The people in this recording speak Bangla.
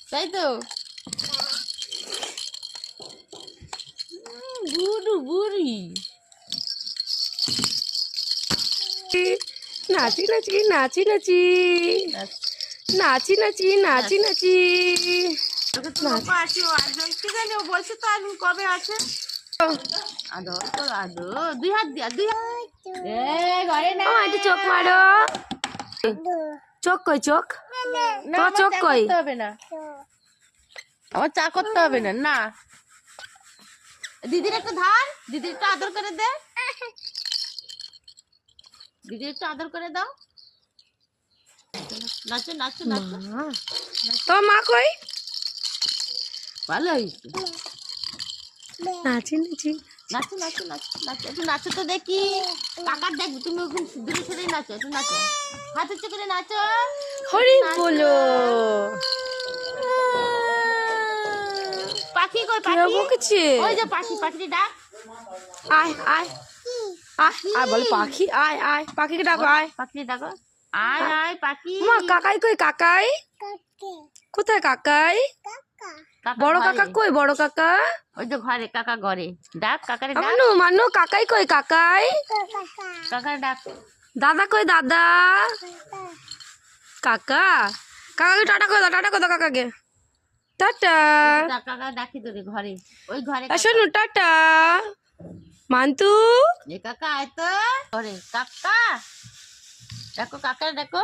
তাই তো বুড়ু বুড়ি নাচি নাচি নাচি নাচি নাচি নাচি নাচি নাচি আছে কি জানি ও বলছে তো আমি কবে আছে আদো তো আদো দুই হাত দিয়া দুই ঘরে না একটু চোখ মারো চোখ কই চোখ তোমার চোখ কই হবে না আমার চা করতে হবে না না দিদির একটু ধার দিদির একটু আদর করে দে দিদির একটু আদর করে দাও নাচো নাচো নাচো তোমার মা কই ভালো হয়েছে নাচি নাচি নাচো নাচো নাচো নাচো একটু নাচো তো দেখি কাকার দেখবো তুমি ওখানে দূরে সরে নাচো একটু নাচো হাত উঁচু করে নাচো হরি বলো পাখি কই কে পাখি বকেছে ওই যে পাখি পাখিটি ডাক আয় আয় আয় আয় বল পাখি আয় আয় পাখিকে ডাকো আয় পাখি ডাকো আয় আয় পাখি মা কাকাই কই কাকাই কোথায় কাকাই বড় কাকা কই বড় কাকা ওই যে ঘরে কাকা ঘরে ডাক কাকারে ডাক মানু মানু কাকাই কই কাকাই কাকারে ডাক দাদা কই দাদা কাকা কাকাকে টাটা করে দাও টাটা করে দাও কাকাকে টাটা কাকা ডাকি তোরে ঘরে ওই ঘরে শোনো টাটা মান্তু এ কাকা আয় তো ঘরে কাকা দেখো কাকারে দেখো